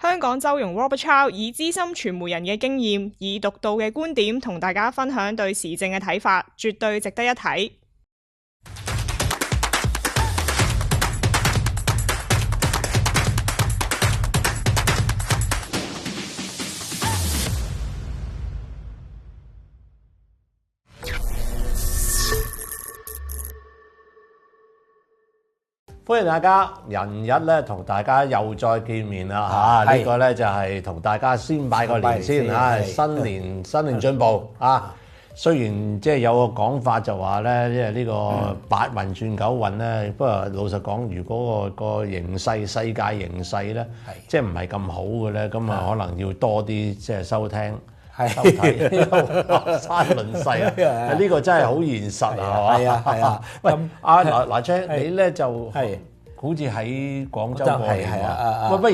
香港周融 Robert Chow 以資深傳媒人嘅經驗，以獨到嘅觀點同大家分享對時政嘅睇法，絕對值得一睇。歡迎大家，人日咧同大家又再見面啦嚇！呢個咧就係同大家先拜個年先嚇，新年進步啊！雖然即係有個講法就話咧，即係呢個八運轉九運咧，不過老實講，如果個形勢世界形勢咧，即係唔係咁好嘅咧，咁啊可能要多啲即係收聽。收睇山論勢啊！呢個真係好現實啊，係嘛？係啊！喂，阿嗱姐，你咧就好似喺廣州過年喎。喂，不如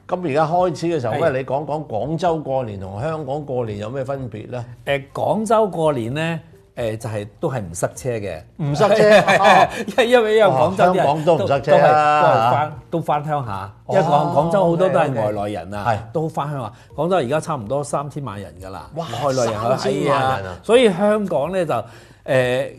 咁而家開始嘅時候，喂，你講講廣州過年同香港過年有咩分別咧？廣州過年咧。就係都係唔塞車嘅，唔塞車，因為廣州香港都唔塞車啦，都翻鄉下，因為廣州好多都係外來人啊，都翻鄉下。廣州而家差唔多3000萬人㗎啦，哇，外來人3000萬人啊！所以香港咧就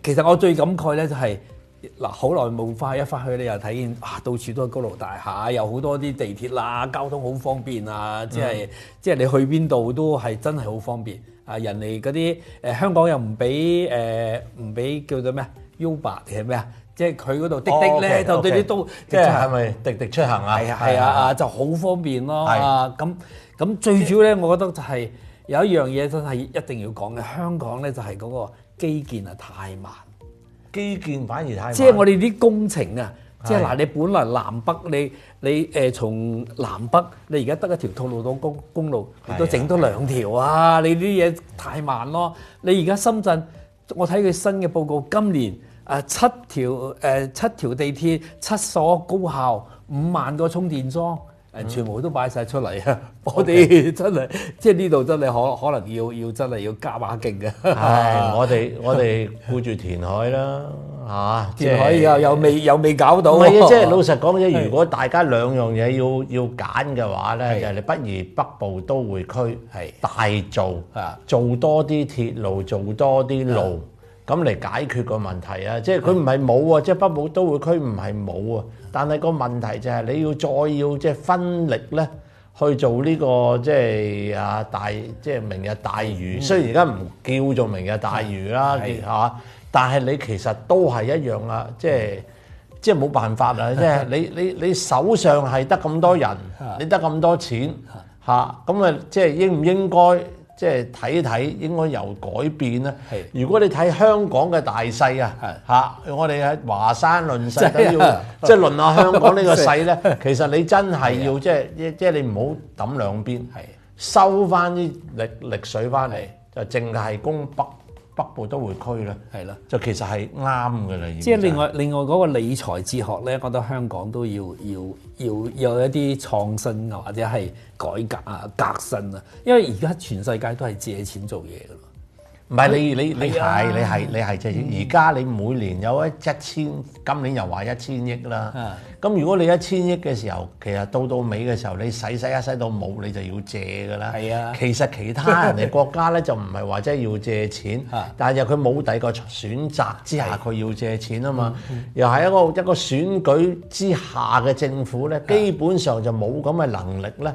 其實我最感慨咧就係嗱，好耐冇翻去咧，又睇見到處都係高樓大廈，有好多啲地鐵啦，交通好方便啊，即係你去邊度都係真係好方便。人哋嗰啲香港又唔俾叫做咩 Uber 定係咩啊？即係佢嗰度滴滴咧，就對啲都即係咪滴滴出行啊？係啊，就好方便咯。咁最主要咧，我覺得就係有一樣嘢真係一定要講嘅，香港咧就係嗰個基建啊太慢，基建反而太慢。即係我哋啲工程啊。即係嗱，你本來南北你從南北你而家得一條吐露港公路，你都整多2條啊！你啲嘢太慢咯。你而家深圳，我睇佢新嘅報告，今年7條地鐵、7所高校、5萬個充電樁。全部都擺晒出嚟啊！我哋真係即係呢度真係可能要真係要加把勁嘅。係我哋顧住填海啦嚇，填海又未搞到。唔係啊，即係老實講啫。如果大家兩樣嘢要揀嘅話咧，就係你不如北部都會區大做多啲鐵路，做多啲路，咁嚟解決個問題啊！即係佢唔係冇啊，即係北部都會區唔係冇啊。但係個問題就係你要即係分力咧去做呢個即係明日大嶼。雖然而家唔叫做明日大嶼啦嚇，但係你其實都係一樣啊！即係冇辦法啦！即係你手上係得咁多人，你得咁多錢嚇，咁啊即係應唔應該？即係睇睇應該由改變咧。如果你睇香港嘅大勢我哋喺華山論勢都要即係論下香港呢個勢咧。其實你真係要即係你唔好抌兩邊，收翻啲力水翻嚟，就淨係攻北部都會區啦。就其實係啱嘅啦。即係另外嗰個理財哲學咧，覺得香港都要有一啲創新啊，或者係改革啊、革新啊，因為而家全世界都係借錢做嘢㗎咯。唔係你係借錢，而家你每年有1000，今年又話1000億啦。咁如果你1000億嘅時候，其實到尾嘅時候，你使到冇，你就要借㗎啦。其實其他人哋國家咧就唔係話真係要借錢，但係佢冇第二個選擇之下，佢要借錢啊嘛。又係一個選舉之下嘅政府咧，基本上就冇咁嘅能力咧。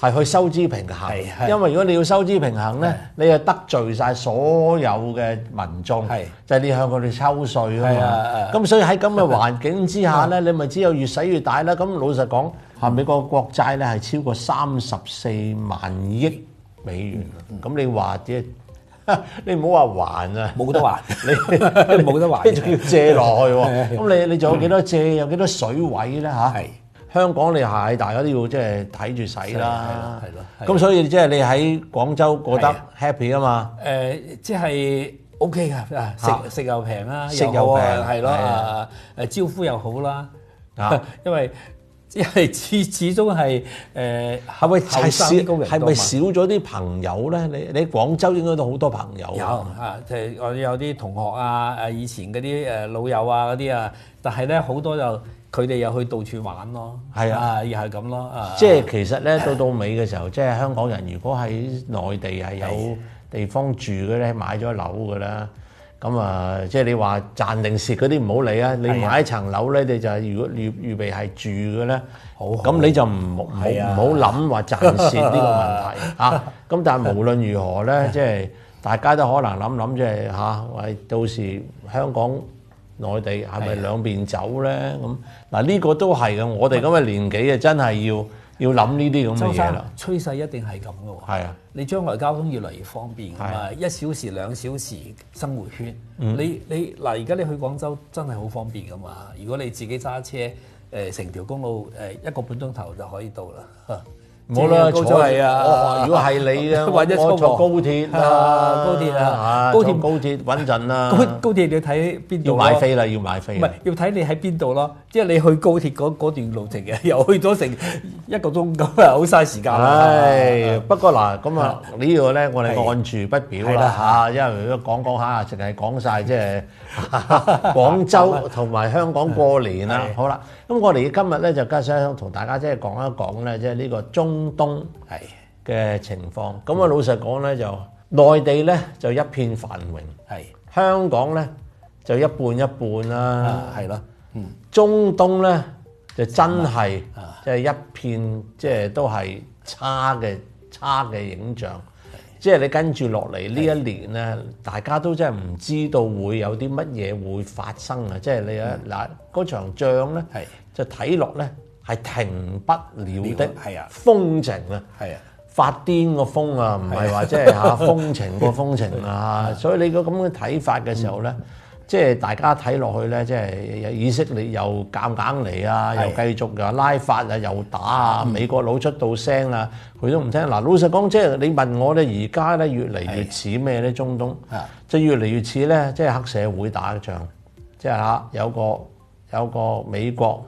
係去收支平衡，因為如果你要收支平衡咧，你就得罪晒所有嘅民眾，就係你向佢哋抽稅啊嘛。咁所以喺咁嘅環境之下咧，你咪只有越使越大啦。咁老實講，美國國債咧係超過34萬億美元。咁你話你唔好話還啊，冇得還，你冇得還，你仲要借落去喎。咁你仲有幾多借？有幾多水位咧嚇？香港你係大家都要即係睇住使啦，咁所以即係你喺廣州過得 happy 啊嘛？即係 OK 㗎，食又平啦，食又平係咯，招呼又好啦，因為始終係係咪少咗啲朋友咧？你喺廣州應該都好多朋友。即係我有啲同學啊，以前嗰啲老友啊嗰啲啊，但係咧好多就佢哋又去到處玩咯，係啊，又係咁咯，即係其實咧到尾嘅時候，即係香港人如果喺內地係有地方住嘅咧，買咗樓嘅啦，咁啊，即係你話賺定蝕嗰啲唔好理啊，你買一層樓咧，你就係如果預備係住嘅咧，咁你就唔好諗話賺蝕呢個問題啊。咁但係無論如何咧，即係大家都可能諗，即係嚇，喂，到時香港內地係咪兩邊走咧？咁嗱呢個都係嘅。我哋咁嘅年紀啊，真係要諗呢啲咁嘅嘢啦。趨勢一定係咁嘅喎。係啊，你將來交通越嚟越方便㗎嘛，1小時2小時生活圈。你嗱而家你去廣州真係好方便㗎嘛。如果你自己揸車，成條公路1個半鐘頭就可以到啦。冇啦，坐係啊！如果係你啊，我坐高鐵啊，高鐵穩陣啦。高鐵你要睇邊度？要買飛啦，要買飛。唔係要睇你喺邊度咯。即係你去高鐵嗰段路程嘅，又去咗成1個鐘咁啊，好嘥時間。係不過嗱，咁啊呢個咧，我哋按住不表啦嚇，因為如果講下，淨係講晒即係廣州同埋香港過年啦。好啦，咁我哋今日咧就加想同大家即係講一講咧，即係呢個中東嘅情況。咁啊老實講咧，就內地咧就一片繁榮，香港咧就一半一半啦，係咯。中東咧就真係即係一片即係都係差嘅影像。即係你跟住落嚟呢一年咧，大家都真係唔知道會有啲乜嘢會發生啊！即係你嗱嗰場仗咧，就睇落咧係停不了的風情啊！發癲個風啊，唔係話即係嚇風情個風情啊！所以你個咁嘅睇法嘅時候咧，即係大家睇落去咧，即係以色列又夾硬嚟啊，又繼續又拉法啊，又打啊，美國佬出到聲啊，佢都唔聽。嗱，老實講，即係你問我咧，而家咧越嚟越似咩咧？中東即係越嚟越似咧，即係黑社會打仗，即係嚇有個美國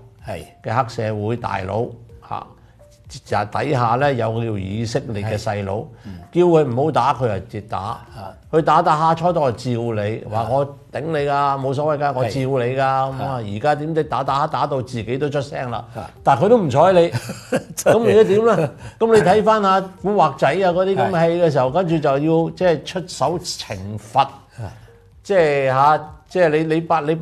嘅黑社會大佬嚇。就底下咧有個叫以色列嘅細佬，叫佢唔好打，佢就接打。佢打下初都係照你，話我頂你㗎，冇所謂㗎，我照你㗎。咁啊，而家點知打到自己都出聲啦，但係佢都唔睬你。咁而家點咧？咁你睇翻下古惑仔啊嗰啲咁嘅戲嘅時候，跟住就要即係出手懲罰，即係嚇。即係你班僆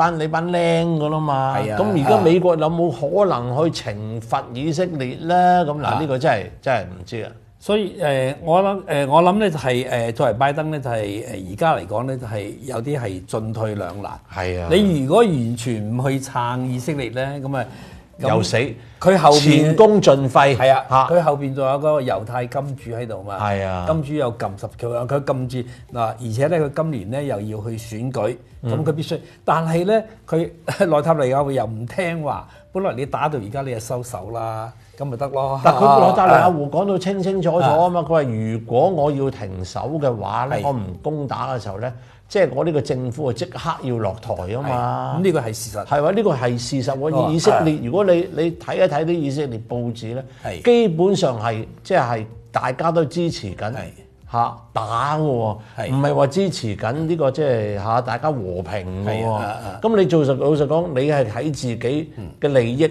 㗎啦嘛，咁而家美國有冇可能去懲罰以色列咧？咁嗱呢個真係唔知啊。所以我諗咧就係作為拜登咧就係而家嚟講咧就係有啲係進退兩難。係啊，你如果完全唔去撐以色列咧，咁啊又死。佢後邊前功盡廢。係啊，佢後邊仲有個猶太金主喺度嘛。係啊，金主又撳實佢撳住嗱，而且咧佢今年咧又要去選舉。咁佢必須，但係咧佢內塔尼亞胡又唔聽話，本來你打到而家你就收手啦，咁咪得咯。但佢內塔尼亞胡講到清清楚楚啊嘛，佢話如果我要停手嘅話咧，我唔攻打嘅時候咧，即係我呢個政府啊即刻要落台啊嘛。咁呢個係事實。係喎，呢個係事實喎。以色列，如果你睇一睇啲以色列報紙咧，基本上係即係大家都支持緊。嚇打嘅喎，唔係話支持緊呢個即係嚇大家和平嘅喎。咁你老實講，你係睇自己嘅利益，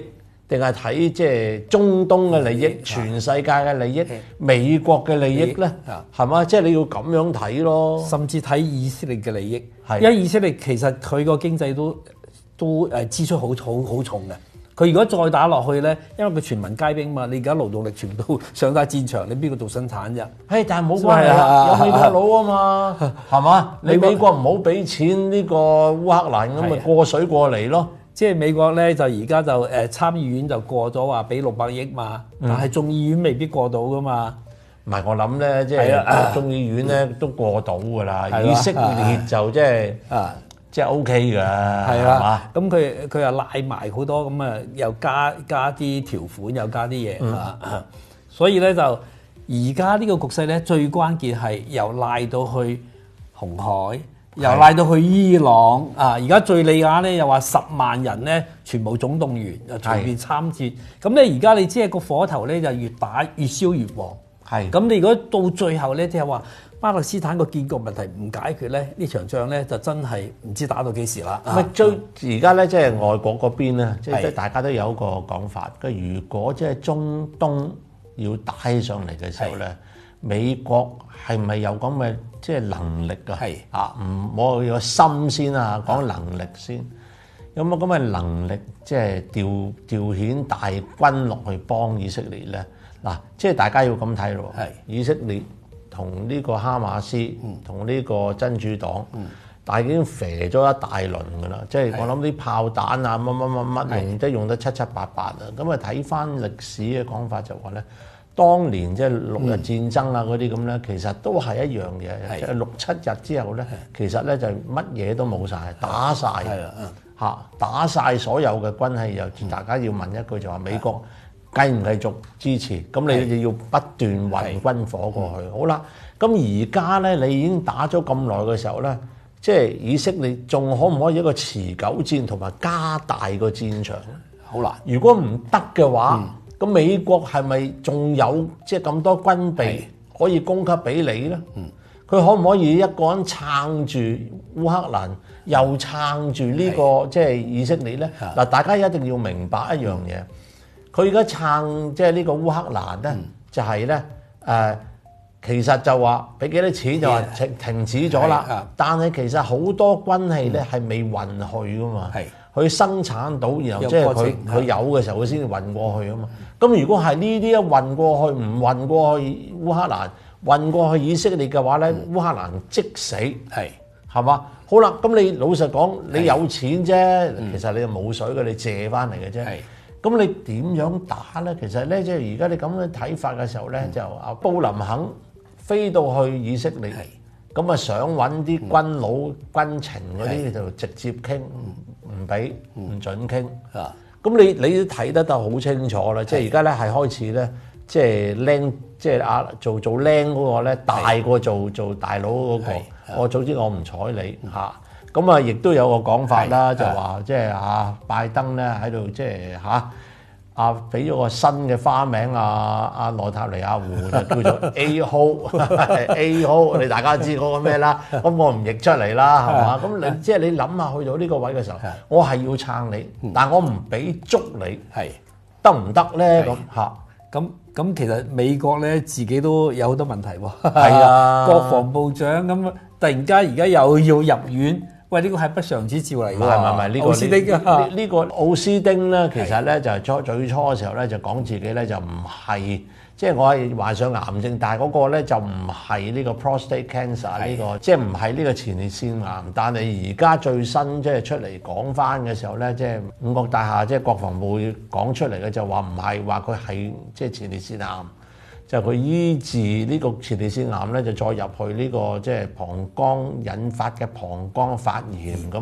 定係睇即係中東嘅利益、全世界嘅利益、美國嘅利益咧？係嘛？即係你要咁樣睇咯。甚至睇以色列嘅利益，因為以色列其實佢個經濟都支出好重嘅。佢如果再打落去咧，因為佢全民皆兵嘛，你而家勞動力全部都上晒戰場，你邊個做生產啫？但係冇關係啊，有美國佬啊嘛，係嘛？你美國唔好俾錢呢個烏克蘭咁咪過水過嚟咯。即係美國咧就而家就參議院就過咗話俾600億嘛，但係眾議院未必過到噶嘛。唔係我諗咧，即係眾議院咧都過到㗎啦。以色列就即係即係 OK 㗎，係嘛？咁佢又賴埋好多咁啊，又加啲條款，又加啲嘢啊，所以咧就而家呢個局勢咧，最關鍵係由賴到去紅海，又賴到去伊朗啊！而家敍利亞咧又話10萬人咧全部總動員，又隨便參戰。咁咧而家你知係個火頭咧就越打越燒越旺。係咁，你如果到最後咧，即係話巴勒斯坦個建國問題唔解決咧，呢場仗咧就真係唔知打到幾時啦。咪而家咧，即係外國嗰邊咧，即係大家都有一個講法，如果即係中東要打起上嚟嘅時候咧，美國係咪有咁嘅即係能力㗎？係啊，唔好有個心先啊，講能力先。有冇咁嘅能力，即係調遣大軍落去幫以色列咧？嗱，即係大家要咁睇咯。以色列同呢個哈馬斯，同呢個真主黨，但係已經肥咗一大輪㗎啦。即係我諗啲炮彈啊，乜用都用得七七八八啦。咁啊睇翻歷史嘅講法就話咧，當年即係6日戰爭啊嗰啲咁咧，其實都係一樣嘢。即係6、7日之後咧，其實咧就乜嘢都冇晒，打晒。打晒所有嘅軍器，又大家要問一句就話美國繼唔繼續支持？咁你就要不斷運軍火過去。好啦，咁而家咧你已經打咗咁耐嘅時候咧，即係以色列仲可唔可以一個持久戰同埋加大個戰場咧？好難。如果唔得嘅話，咁美國係咪仲有即係咁多軍備可以供給俾你咧？佢可唔可以一個人撐住烏克蘭，又撐住呢個即係以色列咧？嗱，大家一定要明白一樣嘢，佢而家撐即係呢個烏克蘭咧，就係咧其實就話俾幾多錢就話停止咗啦，但係其實好多軍器咧係未運去噶嘛，佢生產到，然後即係佢有嘅時候佢先至運過去啊嘛。咁如果係呢啲一運過去，唔運過去烏克蘭，運過去以色列嘅話咧，烏克蘭即死，係嘛？好啦，咁你老實講，你有錢啫，其實你冇水嘅，你借翻嚟嘅啫。咁你點樣打咧？其實咧，即係而家你咁樣睇法嘅時候咧，就阿布林肯飛到去以色列，咁啊想揾啲軍佬軍情嗰啲就直接傾，唔俾唔準傾。咁你都睇得好清楚啦，即係而家咧係開始咧。即係僆，即係做僆嗰個咧，大過做大佬嗰個。我總之我唔睬你嚇。咁啊，亦都有個講法啦，就話即係拜登咧喺度即係俾咗個新嘅花名內塔尼亞胡就叫做 A-hole， 你大家知嗰個咩啦？咁我唔譯出嚟啦，係嘛？咁你即係你諗下去到呢個位嘅時候，我係要撐你，但我唔俾捉你，得唔得咧？咁嚇。咁其實美國咧自己都有好多問題喎。係啊，國防部長咁突然間而家又要入院，喂呢個係不祥之兆嚟㗎。唔係呢個奧斯丁啊，呢個奧斯丁咧，其實咧就係最初嘅時候咧就講自己咧就唔係，即係我係患上癌症，但係嗰個咧就唔係呢個 prostate cancer 呢個，即係唔係呢個前列腺癌。但係而家最新即係出嚟講翻嘅時候咧，即係五角大廈即係國防部講出嚟嘅就話唔係，話佢係即係前列腺癌，就佢醫治呢個前列腺癌咧，就再入去呢個即係膀胱引發嘅膀胱發炎咁。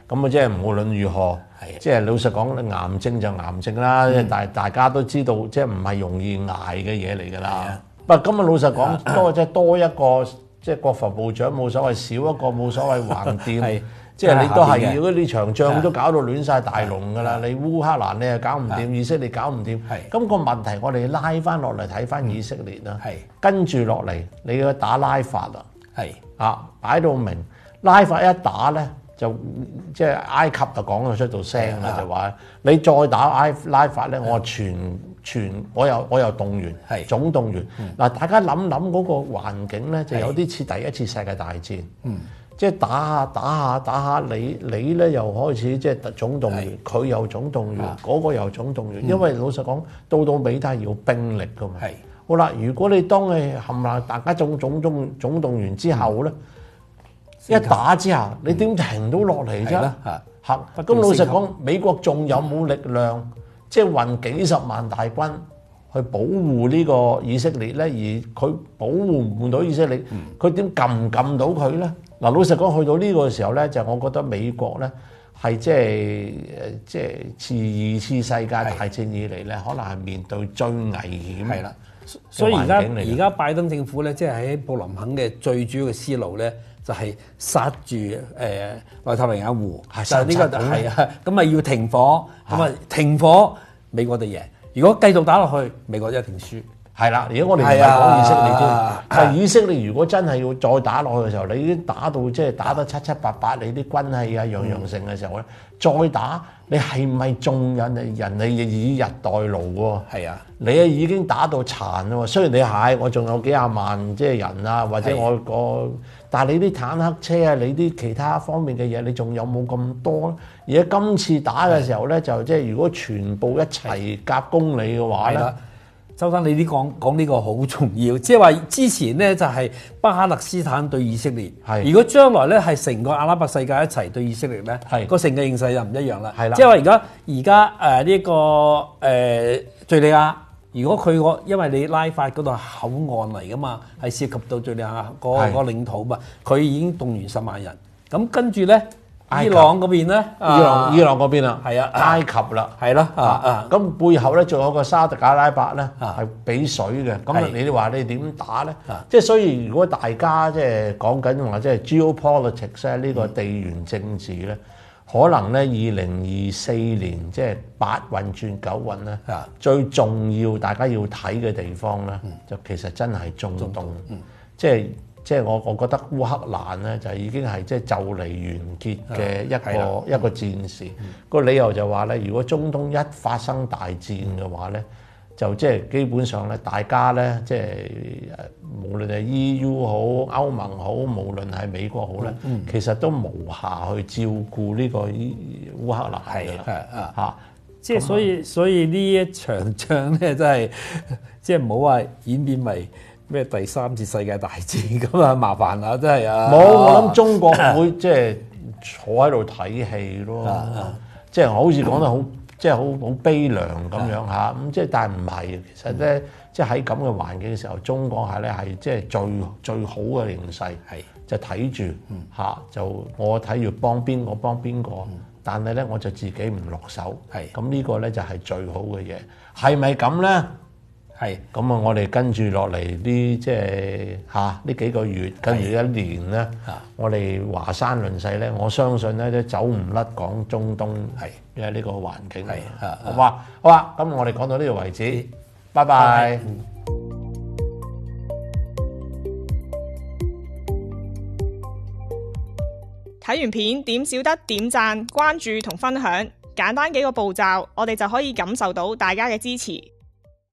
咁啊，即係無論如何，即係老實講，癌症就癌症啦。大家都知道，即係唔係容易捱嘅嘢嚟㗎啦。不過今日老實講，多一個即係國防部長冇所謂，少一個冇所謂橫掂。即係你都係，如果呢場仗都搞到亂晒大龍㗎啦。你烏克蘭你又搞唔掂，以色列搞唔掂。咁個問題，我哋拉翻落嚟睇翻以色列啦。跟住落嚟，你要打拉法啦。擺到明，拉法一打咧。就即係埃及就講到出到聲啦，就話你再打拉法咧，我全我又動員，總動員。嗱，大家諗嗰個環境咧，就有啲似第一次世界大戰。即係打下，你咧又開始即係總動員，佢又總動員，嗰個又總動員。因為老實講，到尾都係要兵力㗎嘛。好啦，如果你當係冚唪唥大家總動員之後咧。一打之下，你點停到落嚟啫？咁老實講，美國仲有冇力量，即係運幾十萬大軍去保護呢個以色列咧？而佢保護唔到以色列，佢點撳到佢咧？嗱，老實講，去到呢個時候咧，就我覺得美國咧係即係自二次世界大戰以嚟咧，可能係面對最危險嘅環境嚟。所以而家拜登政府咧，即係喺布林肯嘅最主要嘅思路咧。就係殺住內塔尼亞胡，就呢個就係咁啊要停火，咁啊停火，美國就贏。如果繼續打落去，美國一定輸。係啦，而家我哋唔係講以色列添，係以色列如果真係要再打落去嘅時候，你已經打到即係打得七七八八，你啲軍器啊樣樣盛嘅時候咧，再打你係咪仲人哋以逸待勞喎？係啊，你啊已經打到殘啦喎，雖然你係我仲有幾廿萬即係人啊，或者我個，但係你啲坦克車啊，你啲其他方面嘅嘢，你仲有冇咁多咧？而家今次打嘅時候咧，就即係如果全部一齊夾攻你嘅話咧。周生，你啲講呢個好重要，即係話之前咧就係巴勒斯坦對以色列，如果將來咧係成個阿拉伯世界一齊對以色列咧，個成個形勢就唔一樣啦。即係話而家呢個敍利亞，如果佢因為你拉法嗰度口岸嚟噶嘛，係涉及到敍利亞個領土嘛，佢已經動員10萬人，咁跟住咧。伊朗嗰邊咧，伊朗嗰邊啦，係啊，埃及啦，係啦，咁背後咧仲有個沙特阿拉伯咧係俾水嘅，咁你哋話你點打咧？即係所以如果大家即係講緊話即係 geopolitics 咧呢個地緣政治咧，可能咧2024年即係8運轉9運咧，最重要大家要睇嘅地方咧，就其實真係中東，即係我覺得烏克蘭咧就已經係即係就嚟完結嘅一個戰事。個理由就話咧，如果中東一發生大戰嘅話咧，就即係基本上咧，大家咧即係無論係 EU 好、歐盟好，無論係美國好咧，其實都無暇去照顧呢個烏克蘭嘅啦。嚇，即係所以呢一場仗咧，真係即係唔好話演變為咩第3次世界大戰咁啊，麻煩啦，真係啊！冇，我諗中國會即係坐喺度睇戲咯，即係好似講得好，即係好悲涼咁樣嚇。咁即係但係唔係，其實咧，即係喺咁嘅環境嘅時候，中國係咧係即係最好嘅形勢，就睇住嚇，就我睇住幫邊個，但係咧我就自己唔落手，咁呢個咧就係最好嘅嘢，係咪咁咧？係咁啊！我哋跟住落嚟啲即係呢幾個月，跟住一年咧，我哋華山論世咧，我相信咧都走唔甩講中東嘅呢個環境。好嘛？好啊！咁我哋講到呢度為止，拜拜。睇完片點少得點讚、關注同分享，簡單幾個步驟，我哋就可以感受到大家嘅支持。